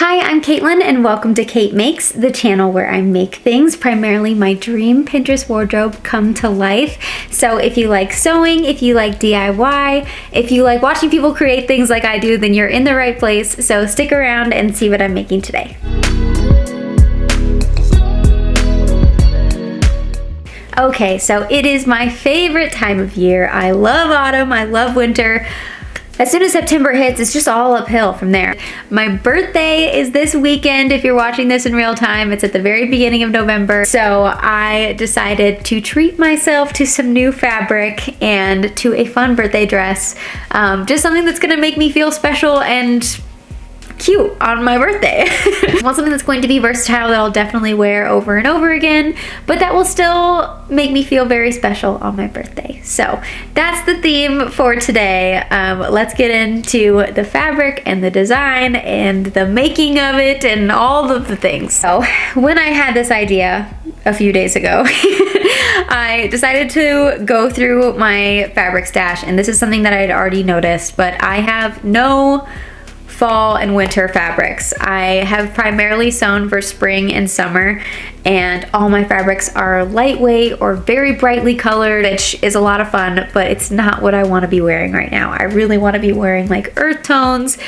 Hi, I'm Caitlin and welcome to Kate Makes, the channel where I make things, primarily my dream Pinterest wardrobe, come to life. So if you like sewing, if you like DIY, if you like watching people create things like I do, then you're in the right place. So stick around and see what I'm making today. Okay, so it is my favorite time of year. I love autumn, I love winter. As soon as September hits, it's just all uphill from there. My birthday is this weekend. If you're watching this in real time, it's at the very beginning of November. So I decided to treat myself to some new fabric and to a fun birthday dress. Just something that's gonna make me feel special and cute on my birthday. I want something that's going to be versatile that I'll definitely wear over and over again, but that will still make me feel very special on my birthday. So that's the theme for today. Let's get into the fabric and the design and the making of it and all of the things. So when I had this idea a few days ago, I decided to go through my fabric stash, and this is something that I had already noticed, but I have no fall and winter fabrics. I have primarily sewn for spring and summer, and all my fabrics are lightweight or very brightly colored, which is a lot of fun, but it's not what I want to be wearing right now. I really want to be wearing like earth tones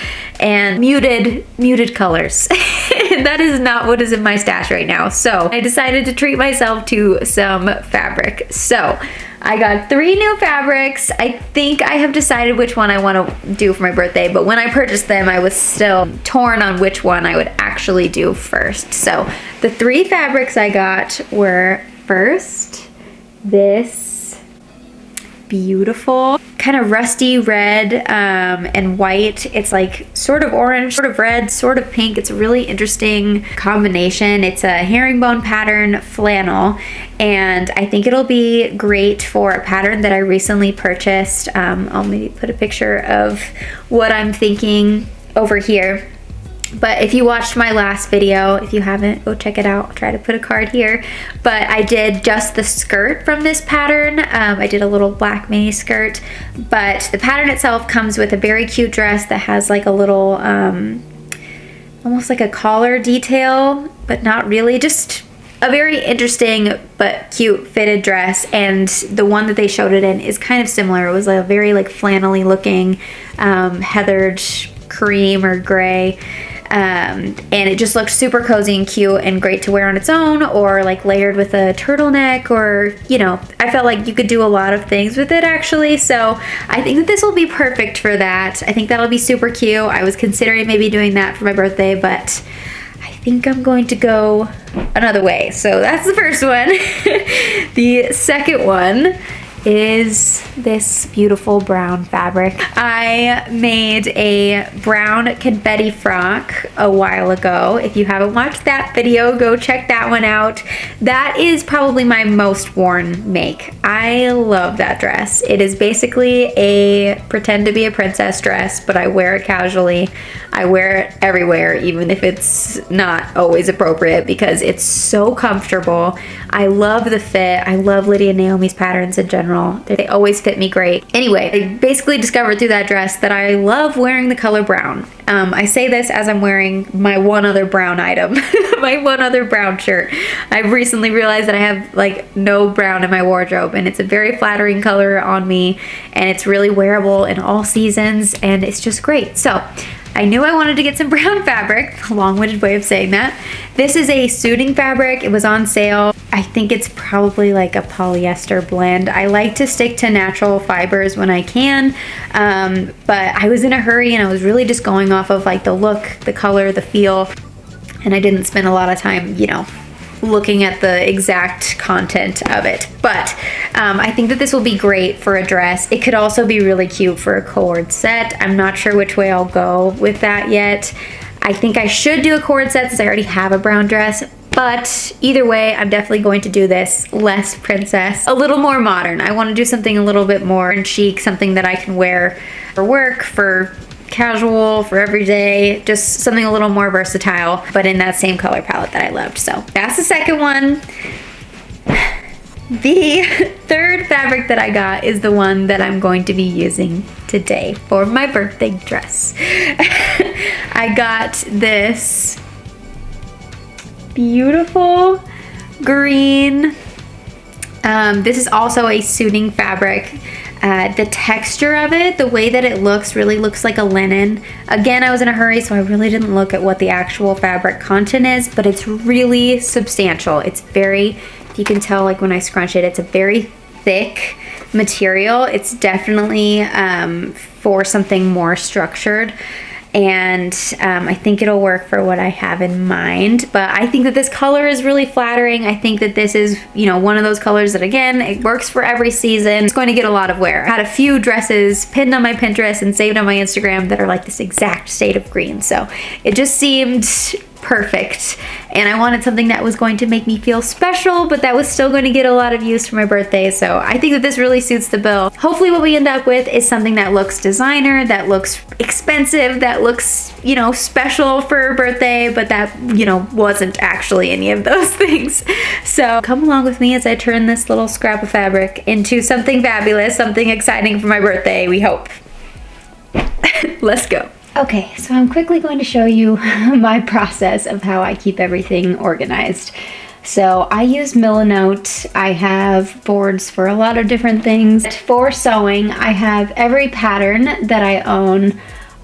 and muted colors. That is not what is in my stash right now. So I decided to treat myself to some fabric. So I got 3 new fabrics. I think I have decided which one I want to do for my birthday, but when I purchased them, I was still torn on which one I would actually do first. So the 3 fabrics I got were, first, this beautiful kind of rusty red and white. It's like sort of orange, sort of red, sort of pink. It's a really interesting combination. It's a herringbone pattern flannel, and I think it'll be great for a pattern that I recently purchased. I'll maybe put a picture of what I'm thinking over here. But if you watched my last video, if you haven't, go check it out. I'll try to put a card here. But I did just the skirt from this pattern. I did a little black mini skirt, but the pattern itself comes with a very cute dress that has like a little, almost like a collar detail, but not really, just a very interesting but cute fitted dress. And the one that they showed it in is kind of similar. It was a very like flannelly looking heathered cream or gray. And it just looked super cozy and cute and great to wear on its own, or like layered with a turtleneck, or, you know, I felt like you could do a lot of things with it actually. So I think that this will be perfect for that. I think that'll be super cute. I was considering maybe doing that for my birthday, but I think I'm going to go another way. So that's the first one. The second one is this beautiful brown fabric. I made a brown confetti frock a while ago. If you haven't watched that video, go check that one out. That is probably my most worn make. I love that dress. It is basically a pretend to be a princess dress, but I wear it casually. I wear it everywhere, even if it's not always appropriate, because it's so comfortable. I love the fit. I love Lydia and Naomi's patterns in general. They always fit me great. Anyway, I basically discovered through that dress that I love wearing the color brown. I say this as I'm wearing my one other brown item, my one other brown shirt. I've recently realized that I have like no brown in my wardrobe, and it's a very flattering color on me, and it's really wearable in all seasons, and it's just great. So I knew I wanted to get some brown fabric, a long-winded way of saying that. This is a suiting fabric. It was on sale. I think it's probably like a polyester blend. I like to stick to natural fibers when I can, but I was in a hurry and I was really just going off of like the look, the color, the feel, and I didn't spend a lot of time, you know, looking at the exact content of it. But I think that this will be great for a dress. It could also be really cute for a cord set. I'm not sure which way I'll go with that yet. I think I should do a cord set since I already have a brown dress, but either way, I'm definitely going to do this less princess, a little more modern. I want to do something a little bit more chic, something that I can wear for work, for casual, for everyday, just something a little more versatile, but in that same color palette that I loved. So that's the second one. The third fabric that I got is the one that I'm going to be using today for my birthday dress. I got this beautiful green. This is also a suiting fabric. The texture of it, the way that it looks, really looks like a linen. Again, I was in a hurry, so I really didn't look at what the actual fabric content is, but it's really substantial. It's very, if you can tell, like when I scrunch it, it's a very thick material. It's definitely for something more structured. And I think it'll work for what I have in mind. But I think that this color is really flattering. I think that this is, you know, one of those colors that, again, it works for every season. It's going to get a lot of wear. I had a few dresses pinned on my Pinterest and saved on my Instagram that are like this exact shade of green. So it just seemed perfect, and I wanted something that was going to make me feel special, but that was still going to get a lot of use for my birthday. So I think that this really suits the bill. Hopefully what we end up with is something that looks designer, that looks expensive, that looks, you know, special for a birthday, but that, you know, wasn't actually any of those things. So come along with me as I turn this little scrap of fabric into something fabulous, something exciting for my birthday, we hope. Let's go. Okay, so I'm quickly going to show you my process of how I keep everything organized. So I use Millinote. I have boards for a lot of different things. For sewing, I have every pattern that I own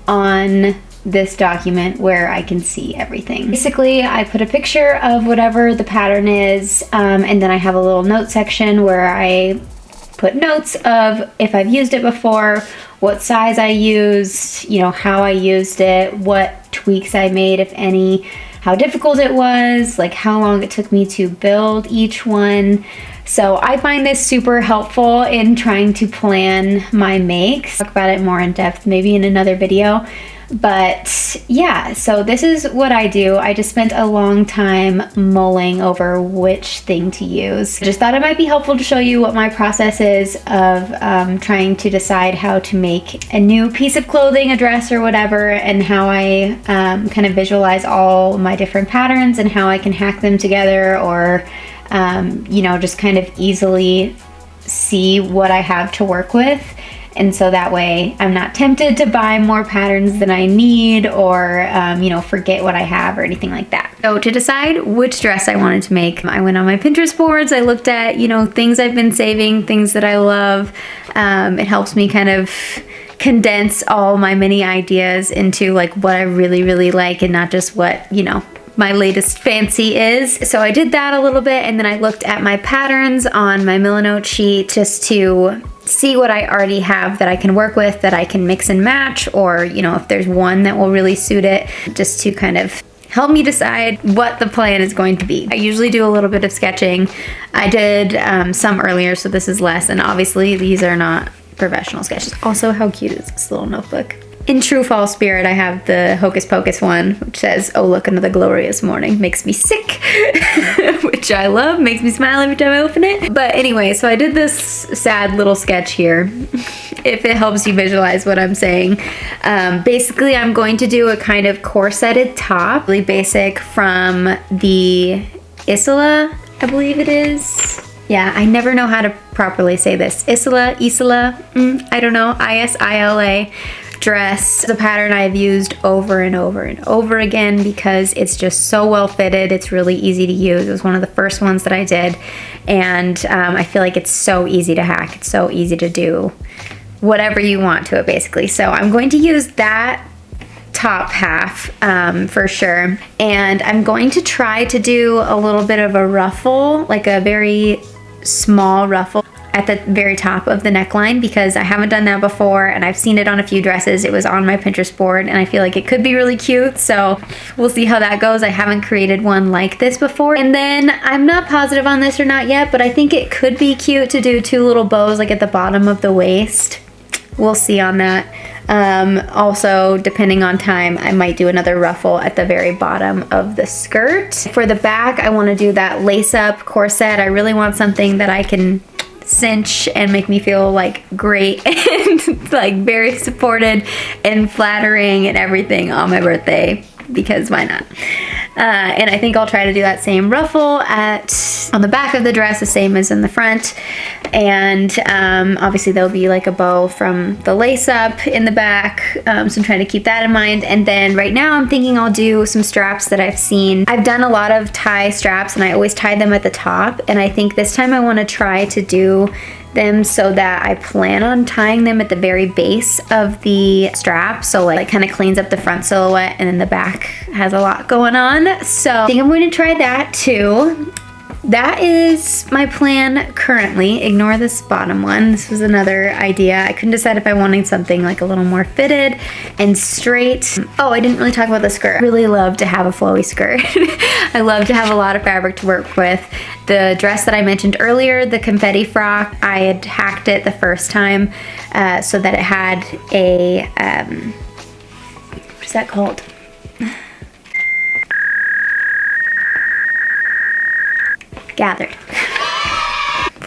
on this document where I can see everything. Basically, I put a picture of whatever the pattern is, and then I have a little note section where I put notes of if I've used it before, what size I used, you know, how I used it, what tweaks I made, if any, how difficult it was, like how long it took me to build each one. So I find this super helpful in trying to plan my makes. I'll talk about it more in depth maybe in another video. But yeah, so this is what I do. I just spent a long time mulling over which thing to use. I just thought it might be helpful to show you what my process is of trying to decide how to make a new piece of clothing, a dress or whatever, and how I kind of visualize all my different patterns and how I can hack them together, or you know, just kind of easily see what I have to work with. And so that way I'm not tempted to buy more patterns than I need, or, you know, forget what I have or anything like that. So to decide which dress I wanted to make, I went on my Pinterest boards. I looked at, you know, things I've been saving, things that I love. It helps me kind of condense all my mini ideas into like what I really, really like, and not just what, you know, my latest fancy is. So I did that a little bit, and then I looked at my patterns on my Millinote sheet just to see what I already have that I can work with, that I can mix and match, or, you know, if there's one that will really suit it, just to kind of help me decide what the plan is going to be. I usually do a little bit of sketching. I did some earlier, so this is less, and obviously these are not professional sketches. Also, how cute is this little notebook? In true fall spirit, I have the Hocus Pocus one, which says, "Oh, look into the glorious morning." Makes me sick, which I love. Makes me smile every time I open it. But anyway, so I did this sad little sketch here, if it helps you visualize what I'm saying. Basically, I'm going to do a kind of corseted top, really basic, from the Dyalla, I believe it is. Yeah, I never know how to properly say this. Dyalla, I don't know, Isila dress. The pattern I've used over and over and over again because it's just so well fitted. It's really easy to use. It was one of the first ones that I did, and I feel like it's so easy to hack. It's so easy to do whatever you want to it, basically. So I'm going to use that top half for sure, and I'm going to try to do a little bit of a ruffle, like a very small ruffle at the very top of the neckline, because I haven't done that before and I've seen it on a few dresses. It was on my Pinterest board and I feel like it could be really cute, so we'll see how that goes. I haven't created one like this before. And then I'm not positive on this or not yet, but I think it could be cute to do two little bows like at the bottom of the waist. We'll see on that. Also, depending on time, I might do another ruffle at the very bottom of the skirt. For the back, I want to do that lace-up corset. I really want something that I can cinch and make me feel like great and like very supported and flattering and everything on my birthday, because why not? And I think I'll try to do that same ruffle on the back of the dress, the same as in the front. And obviously there'll be like a bow from the lace up in the back. So I'm trying to keep that in mind. And then right now I'm thinking I'll do some straps that I've seen. I've done a lot of tie straps and I always tie them at the top. And I think this time I want to try to do them so that I plan on tying them at the very base of the strap, so like kind of cleans up the front silhouette, and then the back has a lot going on. So I think I'm going to try that too. That is my plan currently. Ignore this bottom one. This was another idea. I couldn't decide if I wanted something like a little more fitted and straight. Oh, I didn't really talk about the skirt. I really love to have a flowy skirt. I love to have a lot of fabric to work with. The dress that I mentioned earlier, the confetti frock, I had hacked it the first time so that it had a, what is that called? Gathered.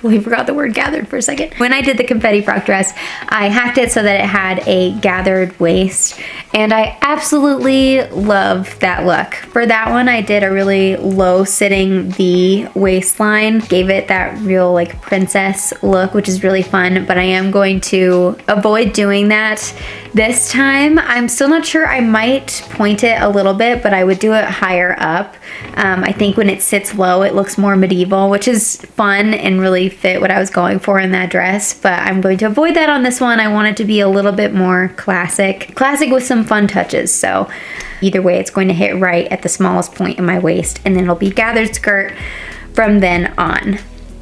We forgot the word gathered for a second. When I did the confetti frock dress, I hacked it so that it had a gathered waist, and I absolutely love that look. For that one, I did a really low sitting V waistline, gave it that real like princess look, which is really fun, but I am going to avoid doing that this time. I'm still not sure. I might point it a little bit, but I would do it higher up. I think when it sits low, it looks more medieval, which is fun and really fit what I was going for in that dress, but I'm going to avoid that on this one. I want it to be a little bit more classic with some fun touches. So either way, it's going to hit right at the smallest point in my waist, and then it'll be gathered skirt from then on.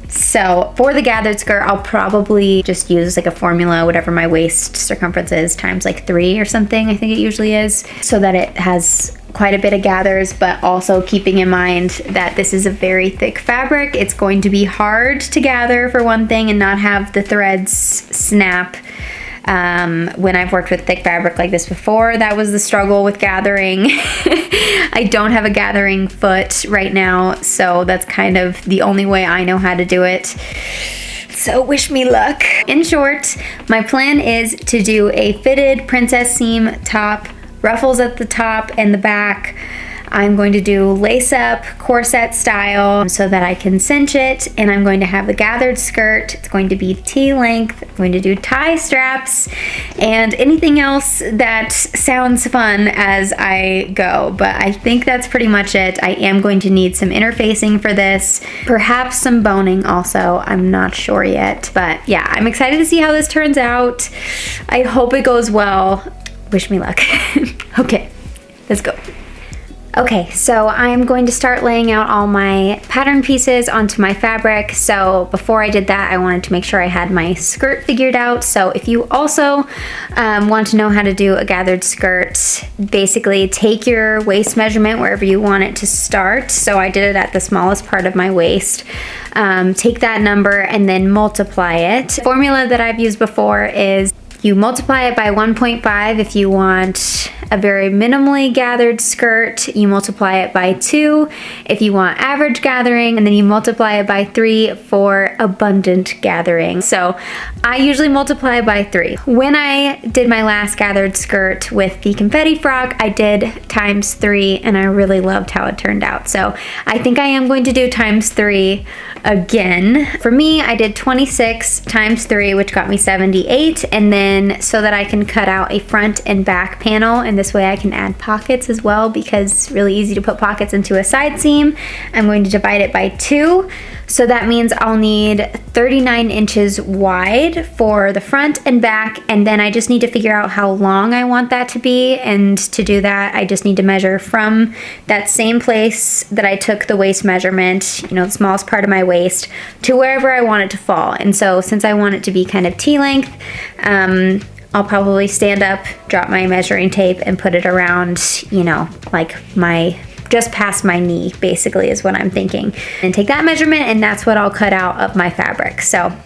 So for the gathered skirt, I'll probably just use like a formula, whatever my waist circumference is, times like 3 or something, I think it usually is, so that it has quite a bit of gathers, but also keeping in mind that this is a very thick fabric. It's going to be hard to gather for one thing and not have the threads snap. When I've worked with thick fabric like this before, that was the struggle with gathering. I don't have a gathering foot right now, so that's kind of the only way I know how to do it. So wish me luck. In short, my plan is to do a fitted princess seam top, ruffles at the top and the back. I'm going to do lace up corset style so that I can cinch it, and I'm going to have the gathered skirt. It's going to be T-length. I'm going to do tie straps and anything else that sounds fun as I go, but I think that's pretty much it. I am going to need some interfacing for this, perhaps some boning also. I'm not sure yet, but yeah, I'm excited to see how this turns out. I hope it goes well. Wish me luck. Okay, let's go. Okay, so I'm going to start laying out all my pattern pieces onto my fabric. So before I did that, I wanted to make sure I had my skirt figured out. So if you also want to know how to do a gathered skirt, basically take your waist measurement wherever you want it to start. So I did it at the smallest part of my waist. Take that number and then multiply it. The formula that I've used before is you multiply it by 1.5 if you want a very minimally gathered skirt. You multiply it by 2 if you want average gathering, and then you multiply it by 3 for abundant gathering. So I usually multiply by 3. When I did my last gathered skirt with the confetti frock, I did times 3, and I really loved how it turned out. So I think I am going to do times 3 again. For me, I did 26 times 3, which got me 78, and then so that I can cut out a front and back panel, and this way I can add pockets as well, because it's really easy to put pockets into a side seam. I'm going to divide it by 2, so that means I'll need 39 inches wide for the front and back, and then I just need to figure out how long I want that to be, and to do that I just need to measure from that same place that I took the waist measurement, you know, the smallest part of my waist, to wherever I want it to fall. And so since I want it to be kind of T-length, I'll probably stand up, drop my measuring tape, and put it around, you know, like just past my knee, basically, is what I'm thinking. And take that measurement, and that's what I'll cut out of my fabric. So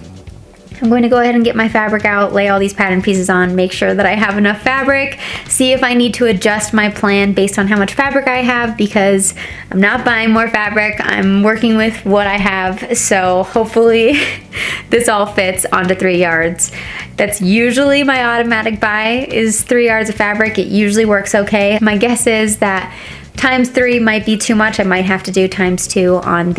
I'm going to go ahead and get my fabric out, lay all these pattern pieces on, make sure that I have enough fabric, see if I need to adjust my plan based on how much fabric I have, because I'm not buying more fabric. I'm working with what I have, so hopefully this all fits onto 3 yards. That's usually my automatic buy, is 3 yards of fabric. It usually works okay. My guess is that ×3 might be too much. I might have to do ×2 on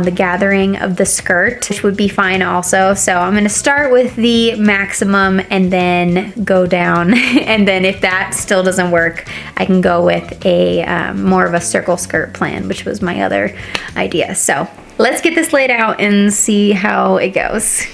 the gathering of the skirt, which would be fine also. So I'm gonna start with the maximum and then go down. And then if that still doesn't work, I can go with a more of a circle skirt plan, which was my other idea. So let's get this laid out and see how it goes.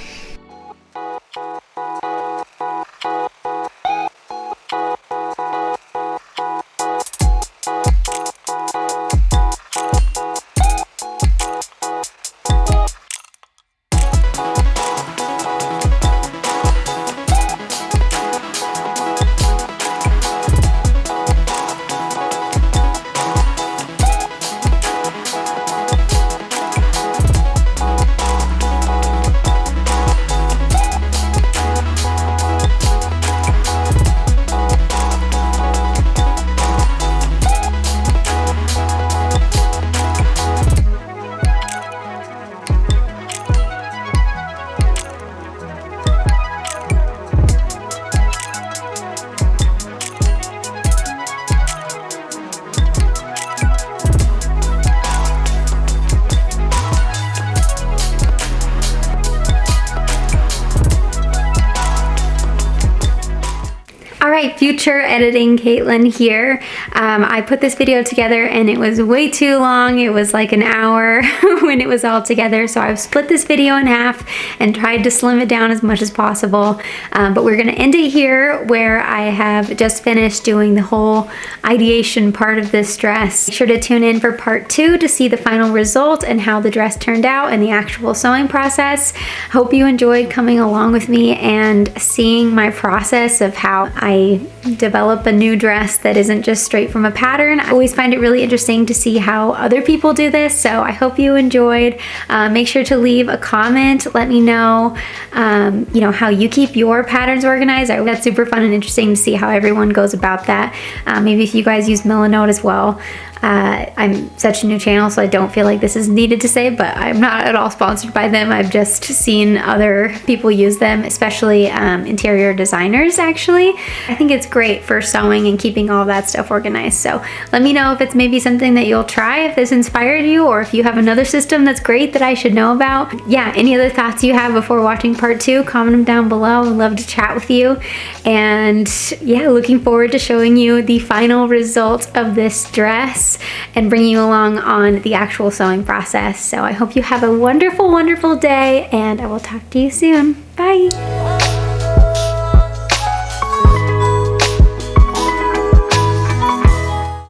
Alright, future editing Caitlin here. I put this video together and it was way too long. It was like an hour when it was all together. So I've split this video in half and tried to slim it down as much as possible. But we're going to end it here where I have just finished doing the whole ideation part of this dress. Be sure to tune in for part 2 to see the final result and how the dress turned out and the actual sewing process. Hope you enjoyed coming along with me and seeing my process of how I develop a new dress that isn't just straight from a pattern. I always find it really interesting to see how other people do this, so I hope you enjoyed. Make sure to leave a comment. Let me know, you know, how you keep your patterns organized. That's super fun and interesting to see how everyone goes about that. Maybe if you guys use Milanote as well. I'm such a new channel, so I don't feel like this is needed to say, but I'm not at all sponsored by them. I've just seen other people use them, especially interior designers, actually. I think it's great for sewing and keeping all that stuff organized. So let me know if it's maybe something that you'll try, if this inspired you, or if you have another system that's great that I should know about. Yeah, any other thoughts you have before watching part 2, comment them down below. I'd love to chat with you. And yeah, looking forward to showing you the final result of this dress and bringing you along on the actual sewing process. So I hope you have a wonderful, wonderful day, and I will talk to you soon. Bye.